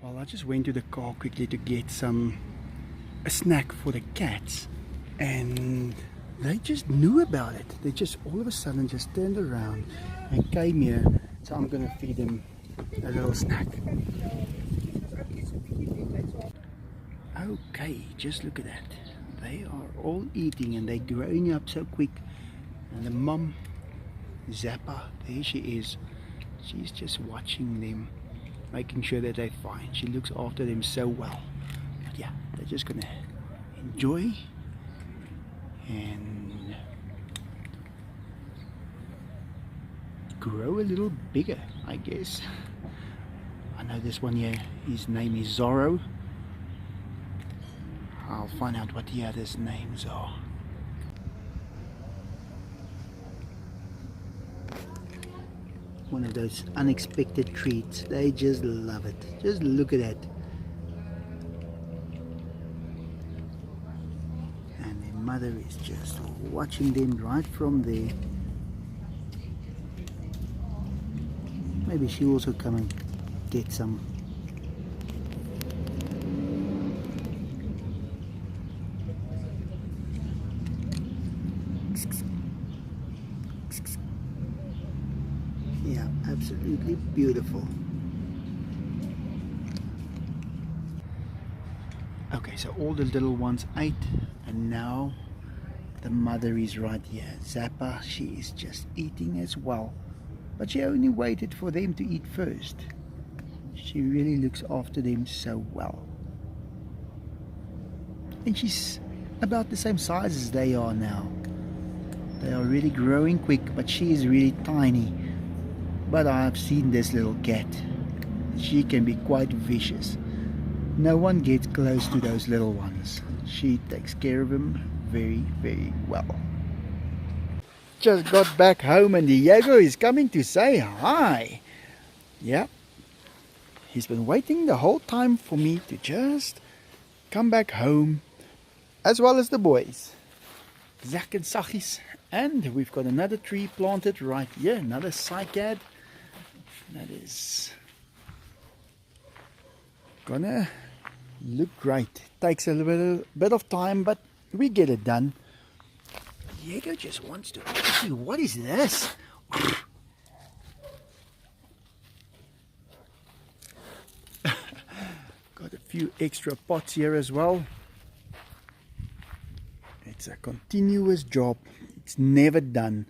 Well, I just went to the car quickly to get a snack for the cats, and they just knew about it. They just all of a sudden just turned around and came here. So I'm gonna feed them a little snack. Okay, just look at that. They are all eating and they're growing up so quick. And the mum, Zappa, there she is. She's just watching them, making sure that they're fine. She looks after them so well. But yeah, they're just gonna enjoy and grow a little bigger, I guess. I know this one here, his name is Zorro. I'll find out what the others' names are. One of those unexpected treats. They just love it. Just look at that. And their mother is just watching them right from there. Maybe she'll also come and get some. Yeah, absolutely beautiful. Okay, so all the little ones ate, and now the mother is right here. Zappa, she is just eating as well. But she only waited for them to eat first. She really looks after them so well. And she's about the same size as they are now. They are really growing quick, but she is really tiny. But I've seen this little cat. She can be quite vicious. No one gets close to those little ones. She takes care of them very, very well. Just got back home and Diego is coming to say hi. Yeah. He's been waiting the whole time for me to just come back home, as well as the boys. Zach and Sachis. And we've got another tree planted right here, another cycad. That is gonna look great. Takes a little bit of time, but we get it done. Diego just wants to see, what is this? Got a few extra pots here as well. It's a continuous job. It's never done.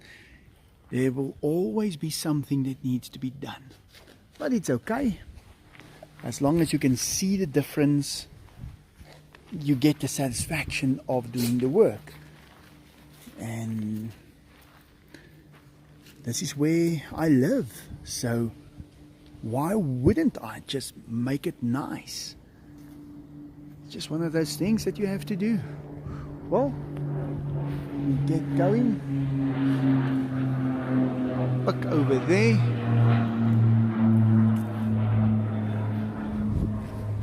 There will always be something that needs to be done. But it's okay. As long as you can see the difference, you get the satisfaction of doing the work. And this is where I live. So why wouldn't I just make it nice? It's just one of those things that you have to do. Well, we get going. Look over there.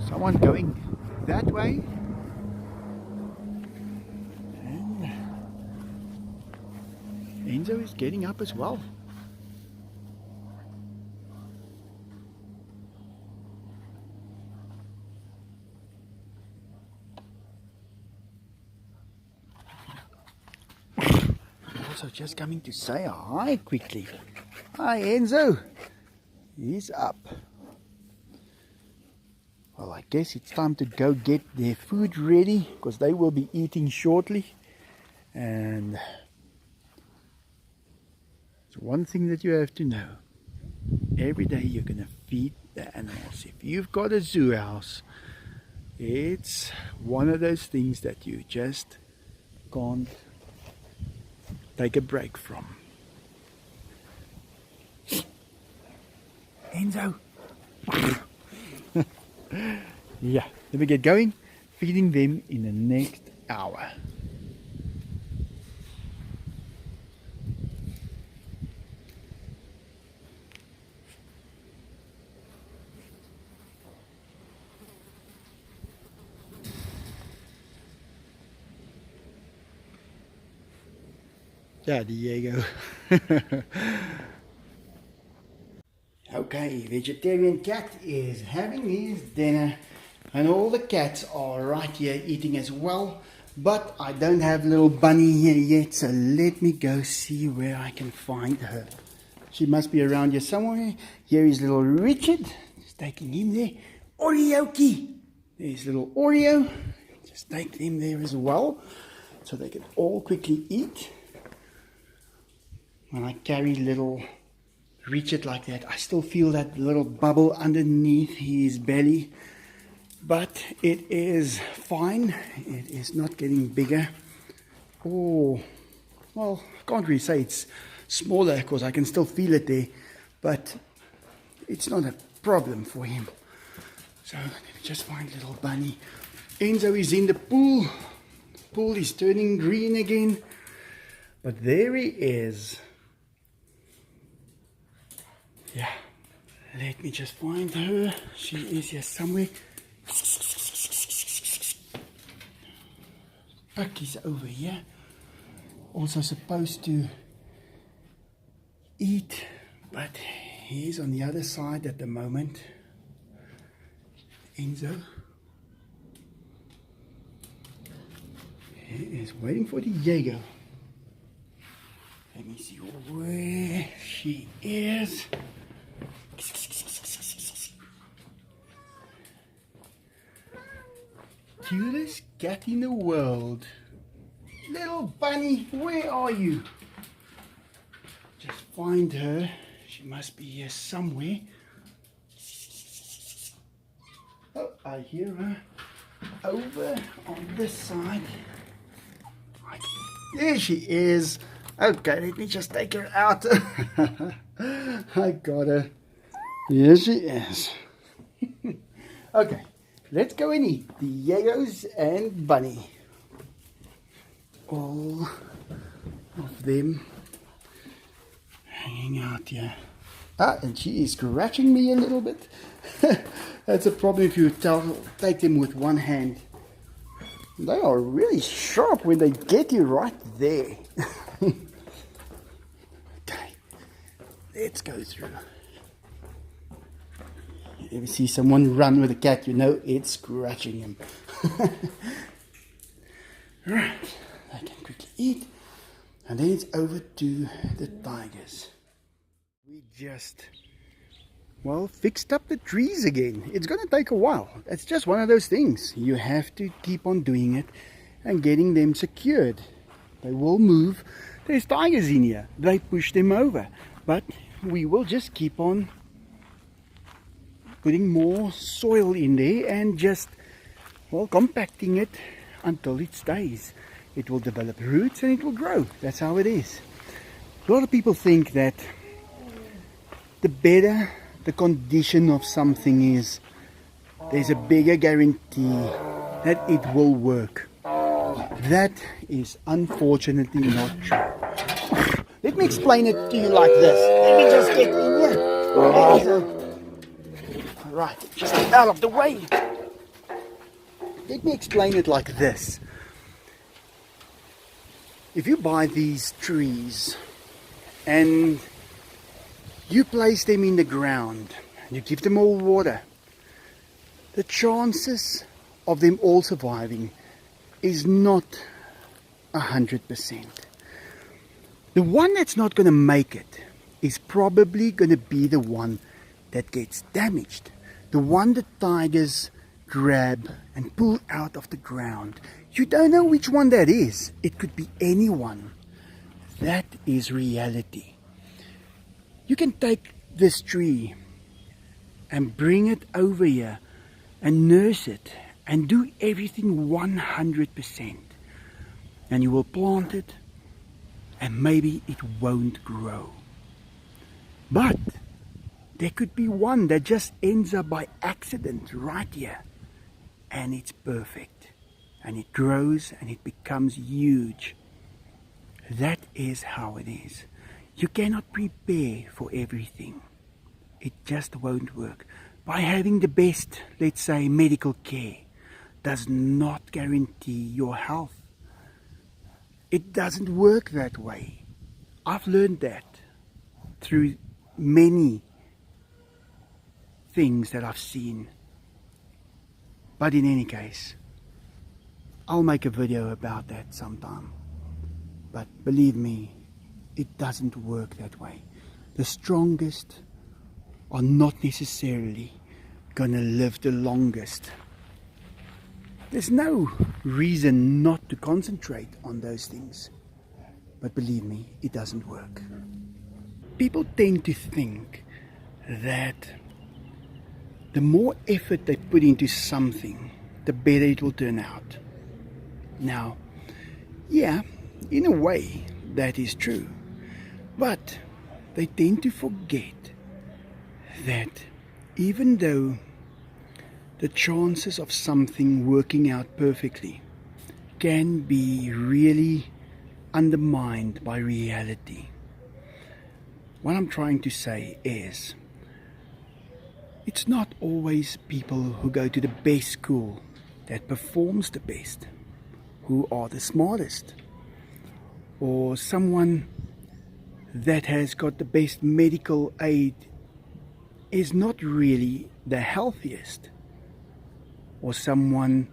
Someone going that way. And Enzo is getting up as well. Also just coming to say hi quickly. Hi Enzo. He's up. Well, I guess it's time to go get their food ready, because they will be eating shortly. And it's one thing that you have to know. Every day you're going to feed the animals. If you've got a zoo house, it's one of those things that you just can't take a break from. Enzo. Yeah, let me get going. Feeding them in the next hour. Yeah, Diego. Okay, vegetarian cat is having his dinner and all the cats are right here eating as well, but I don't have little Bunny here yet, so let me go see where I can find her. She must be around here somewhere. Here is little Richard, just taking him there. Oreoki, there's little Oreo, just take them there as well so they can all quickly eat. When I carry little Richard like that, I still feel that little bubble underneath his belly, but it is fine. It is not getting bigger. Oh, well, I can't really say it's smaller because I can still feel it there, but it's not a problem for him. So let me just find little Bunny. Enzo is in the pool. The pool is turning green again, but there he is. Yeah, let me just find her. She is here somewhere. Buck is over here. Also supposed to eat, but he's on the other side at the moment. Enzo. He is waiting for the Jaeger. Let me see where she is. Cutest cat in the world. Little Bunny, where are you? Just find her. She must be here somewhere. Oh, I hear her over on this side. There she is. Okay, let me just take her out. I got her. Here she is. Okay, let's go and eat the Jaegers and Bunny. All of them hanging out here. Ah, and she is scratching me a little bit. That's a problem if you take them with one hand. They are really sharp when they get you right there. Okay, let's go through. You ever see someone run with a cat, you know it's scratching him. Right, I can quickly eat, and then it's over to the tigers. We just, well, fixed up the trees again. It's going to take a while. It's just one of those things. You have to keep on doing it and getting them secured. They will move. There's tigers in here. They push them over. But we will just keep on putting more soil in there and just, well, compacting it until it stays. It will develop roots and it will grow. That's how it is. A lot of people think that the better the condition of something is, there's a bigger guarantee that it will work. That is unfortunately not true. Let me explain it to you like this. Let me just get in here. Right, just out of the way. Let me explain it like this. If you buy these trees and you place them in the ground, you give them all water, the chances of them all surviving is not 100%. The one that's not going to make it is probably going to be the one that gets damaged. The one the tigers grab and pull out of the ground. You don't know which one that is. It could be anyone. That is reality. You can take this tree and bring it over here and nurse it and do everything 100%. And you will plant it and maybe it won't grow. But there could be one that just ends up by accident right here and it's perfect and it grows and it becomes huge. That is how it is. You cannot prepare for everything. It just won't work. By having the best, let's say, medical care does not guarantee your health. It doesn't work that way. I've learned that through many things that I've seen. But in any case, I'll make a video about that sometime. But believe me, it doesn't work that way. The strongest are not necessarily gonna live the longest. There's no reason not to concentrate on those things. But believe me, it doesn't work. People tend to think that the more effort they put into something, the better it will turn out. Now, yeah, in a way, that is true. But they tend to forget that even though the chances of something working out perfectly can be really undermined by reality. What I'm trying to say is, it's not always people who go to the best school that performs the best, who are the smartest, or someone that has got the best medical aid is not really the healthiest, or someone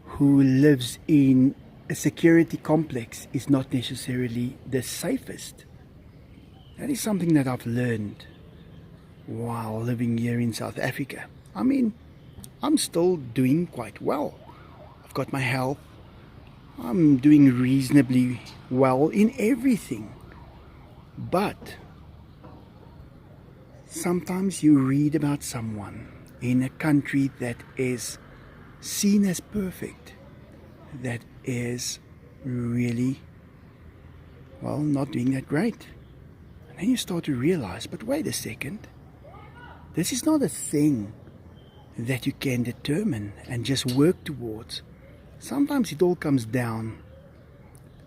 who lives in a security complex is not necessarily the safest. That is something that I've learned while living here in South Africa. I mean, I'm still doing quite well. I've got my health. I'm doing reasonably well in everything. But sometimes you read about someone in a country that is seen as perfect, that is really, well, not doing that great. And then you start to realize, but wait a second, this is not a thing that you can determine and just work towards. Sometimes it all comes down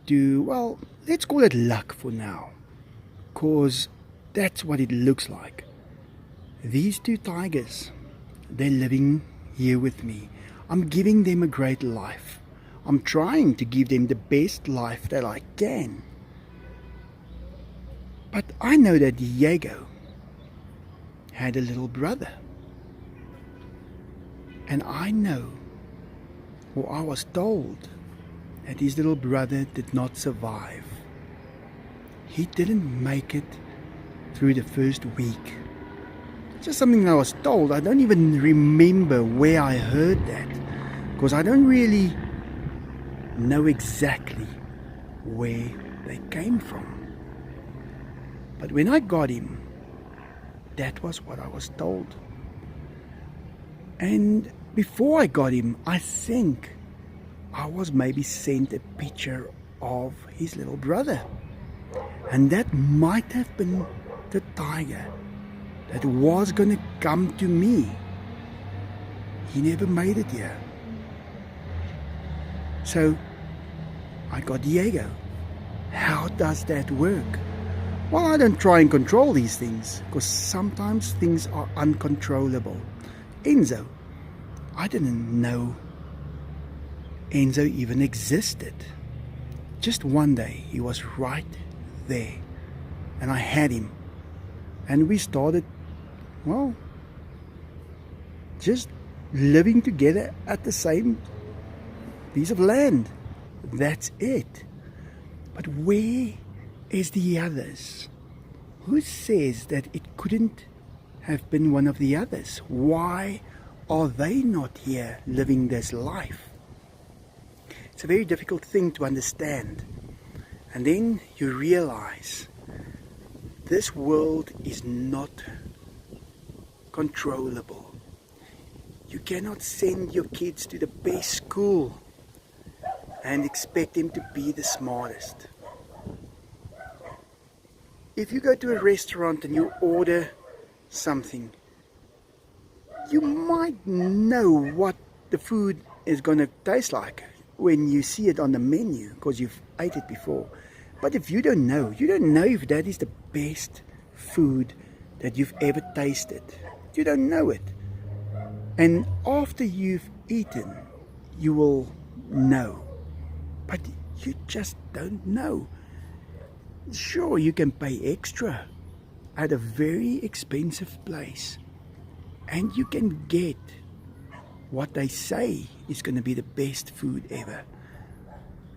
to, well, let's call it luck for now, because that's what it looks like. These two tigers, they're living here with me. I'm giving them a great life. I'm trying to give them the best life that I can. But I know that Diego had a little brother. And I know, or I was told, that his little brother did not survive. He didn't make it through the first week. Just something that I was told. I don't even remember where I heard that, because I don't really know exactly where they came from. But when I got him, that was what I was told. And before I got him, I think I was maybe sent a picture of his little brother. And that might have been the tiger that was going to come to me. He never made it here. So I got Diego. How does that work? Well, I don't try and control these things, because sometimes things are uncontrollable. Enzo, I didn't know Enzo even existed. Just one day he was right there and I had him, and we started, well, just living together at the same piece of land. That's it. But where is the others? Who says that it couldn't have been one of the others? Why are they not here living this life? It's a very difficult thing to understand. And then you realize this world is not controllable. You cannot send your kids to the best school and expect them to be the smartest. If you go to a restaurant and you order something, you might know what the food is going to taste like when you see it on the menu, because you've ate it before. But if you don't know if that is the best food that you've ever tasted. You don't know it. And after you've eaten, you will know. But you just don't know. Sure, you can pay extra at a very expensive place, and you can get what they say is going to be the best food ever.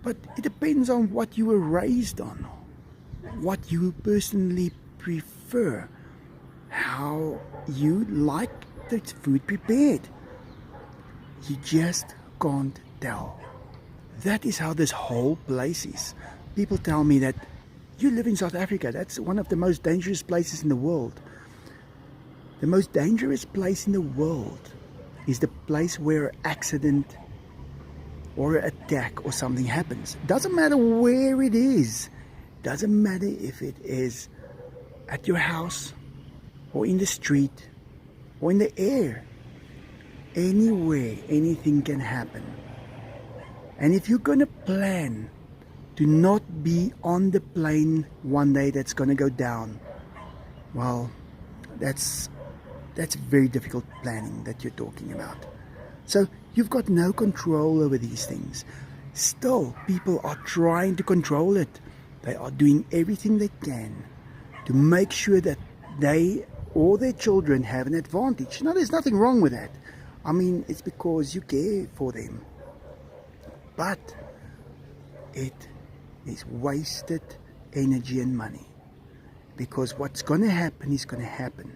But it depends on what you were raised on, what you personally prefer, how you like the food prepared. You just can't tell. That is how this whole place is. People tell me that you live in South Africa. That's one of the most dangerous places in the world. The most dangerous place in the world is the place where an accident or an attack or something happens. Doesn't matter where it is. Doesn't matter if it is at your house or in the street or in the air. Anywhere, anything can happen. And if you're going to plan to not be on the plane one day that's going to go down, well, that's very difficult planning that you're talking about. So you've got no control over these things. Still, people are trying to control it. They are doing everything they can to make sure that they or their children have an advantage. Now, there's nothing wrong with that. I mean, it's because you care for them. But it is wasted energy and money. Because what's going to happen is going to happen.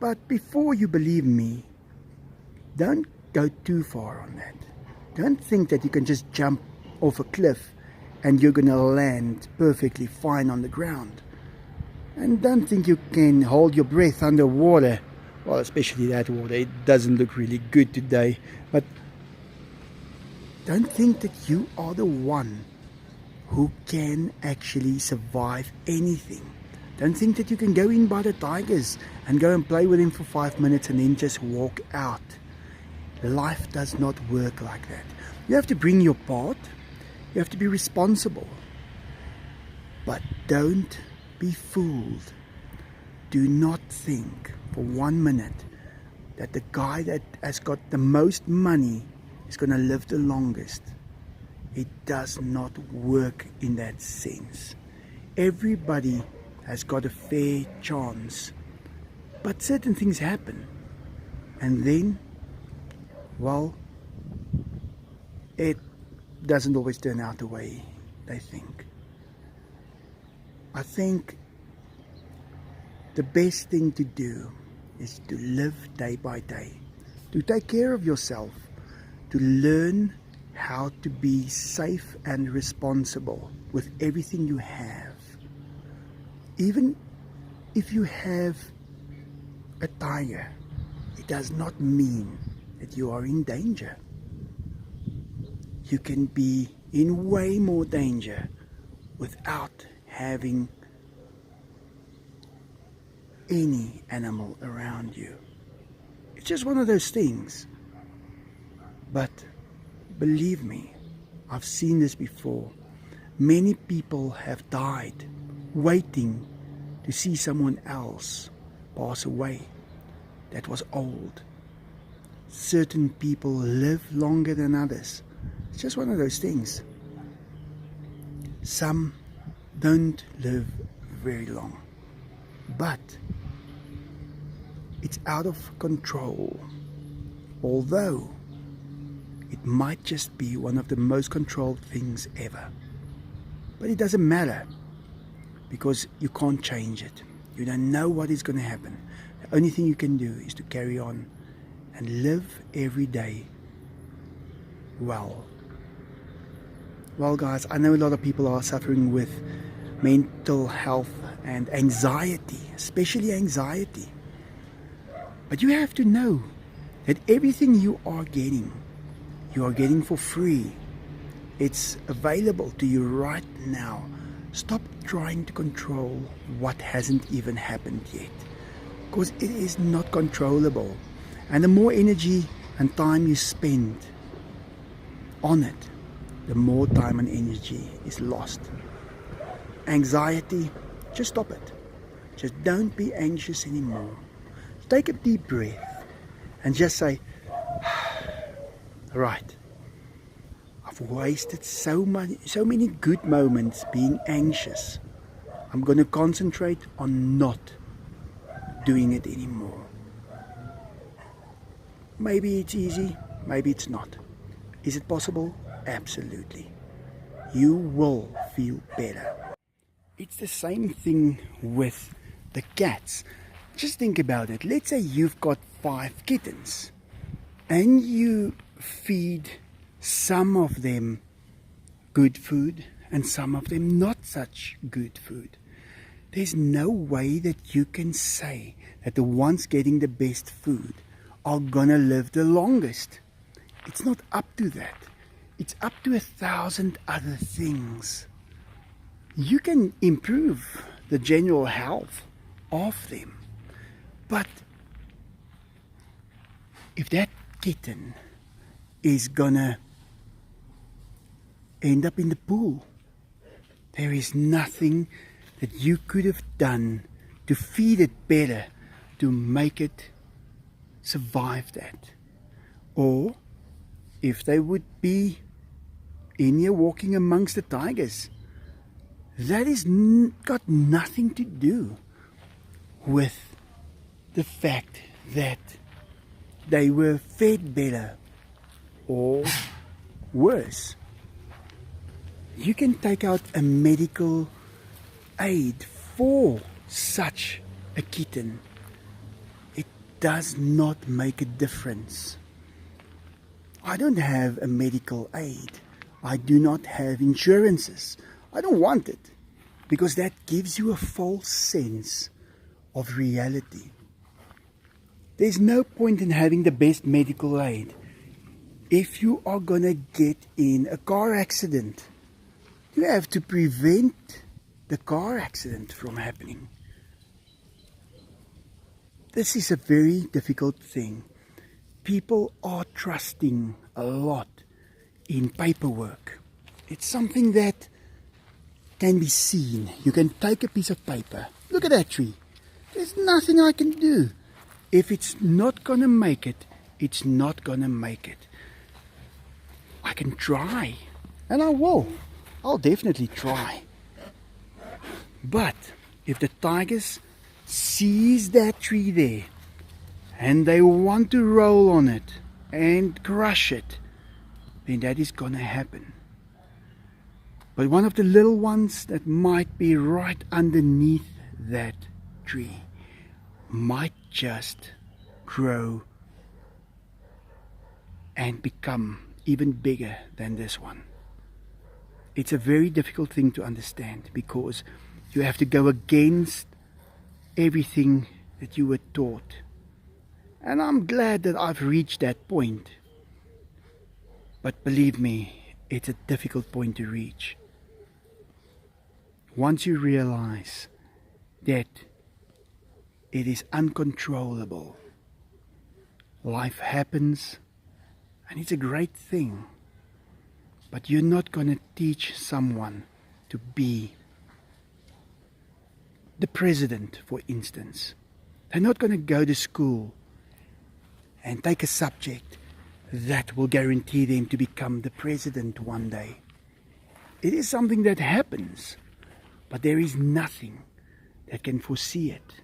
But before you believe me, don't go too far on that. Don't think that you can just jump off a cliff and you're going to land perfectly fine on the ground. And don't think you can hold your breath underwater. Well, especially that water. It doesn't look really good today. But don't think that you are the one who can actually survive anything. Don't think that you can go in by the tigers and go and play with them for 5 minutes and then just walk out. Life does not work like that. You have to bring your part. You have to be responsible. But don't be fooled. Do not think for 1 minute that the guy that has got the most money is going to live the longest. It does not work in that sense. Everybody has got a fair chance. But certain things happen. And then, well, it doesn't always turn out the way they think. I think the best thing to do is to live day by day, to take care of yourself, to learn how to be safe and responsible with everything you have. Even if you have a tiger, it does not mean that you are in danger. You can be in way more danger without having any animal around you. It's just one of those things. But believe me, I've seen this before. Many people have died waiting to see someone else pass away that was old. Certain people live longer than others. It's just one of those things. Some don't live very long, but it's out of control. Although it might just be one of the most controlled things ever. But it doesn't matter, because you can't change it. You don't know what is going to happen. The only thing you can do is to carry on and live every day well. Well, guys, I know a lot of people are suffering with mental health and anxiety, especially anxiety. But you have to know that everything you are getting for free. It's available to you right now. Stop trying to control what hasn't even happened yet, because it is not controllable. And the more energy and time you spend on it, the more time and energy is lost. Anxiety, just stop it. Just don't be anxious anymore. Take a deep breath and just say, right, I've wasted so many good moments being anxious. I'm going to concentrate on not doing it anymore. Maybe it's easy, maybe it's not. Is it possible? Absolutely. You will feel better. It's the same thing with the cats. Just think about it. Let's say you've got 5 kittens and you feed some of them good food and some of them not such good food. There's no way that you can say that the ones getting the best food are gonna live the longest. It's not up to that. It's up to 1,000 other things. You can improve the general health of them, but if that kitten is gonna end up in the pool, there is nothing that you could have done to feed it better, to make it survive that. Or if they would be in here walking amongst the tigers, that is got nothing to do with the fact that they were fed better or worse. You can take out a medical aid for such a kitten. It does not make a difference. I don't have a medical aid. I do not have insurances. I don't want it, because that gives you a false sense of reality. There's no point in having the best medical aid if you are gonna get in a car accident. You have to prevent the car accident from happening. This is a very difficult thing. People are trusting a lot in paperwork. It's something that can be seen. You can take a piece of paper. Look at that tree. There's nothing I can do. If it's not gonna make it, it's not gonna make it. I can try, and I will. I'll definitely try. But if the tigers sees that tree there and they want to roll on it and crush it, then that is gonna happen. But one of the little ones that might be right underneath that tree might just grow and become even bigger than this one. It's a very difficult thing to understand, because you have to go against everything that you were taught. And I'm glad that I've reached that point. But believe me, it's a difficult point to reach. Once you realize that it is uncontrollable, life happens, and it's a great thing. But you're not going to teach someone to be the president, for instance. They're not going to go to school and take a subject that will guarantee them to become the president one day. It is something that happens, but there is nothing that can foresee it.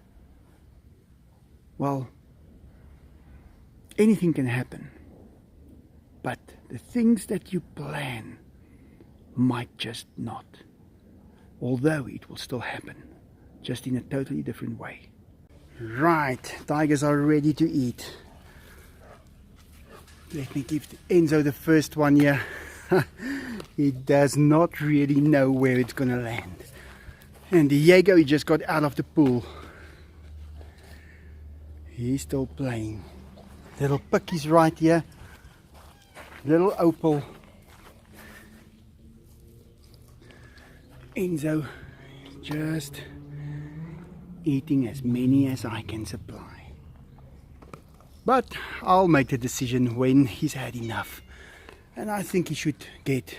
Well, anything can happen, but the things that you plan might just not, although it will still happen, just in a totally different way. Right, tigers are ready to eat. Let me give Enzo the first one here. He does not really know where it's gonna land. And Diego, he just got out of the pool. He's still playing. Little Picky's right here. Little Opal. Enzo just eating as many as I can supply. But I'll make the decision when he's had enough. And I think he should get,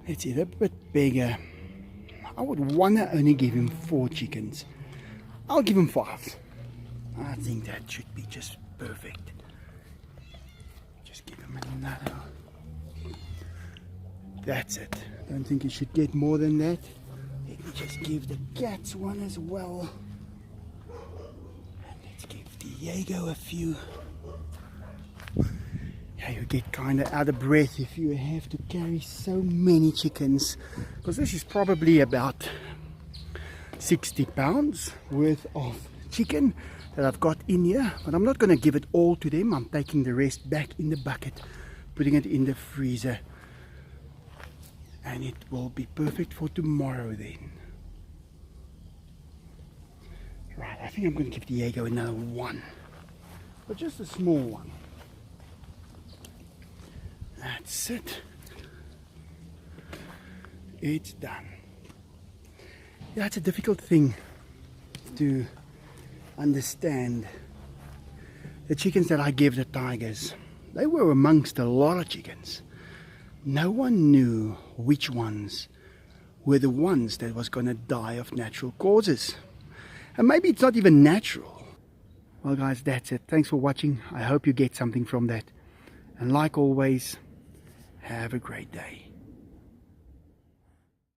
let's see, a bit bigger. I would want to only give him 4 chickens. I'll give him 5. I think that should be just perfect. Just give him another. That's it. I don't think he should get more than that. Let me just give the cats one as well. Diego a few. Yeah, you get kind of out of breath if you have to carry so many chickens, because this is probably about 60 pounds worth of chicken that I've got in here, but I'm not going to give it all to them. I'm taking the rest back in the bucket, putting it in the freezer, and it will be perfect for tomorrow then. Right, I think I'm going to give Diego another one, but just a small one. That's it. It's done. Yeah, it's a difficult thing to understand. The chickens that I gave the tigers, they were amongst a lot of chickens. No one knew which ones were the ones that was going to die of natural causes. And maybe it's not even natural. Well guys, that's it. Thanks for watching. I hope you get something from that. And like always, have a great day.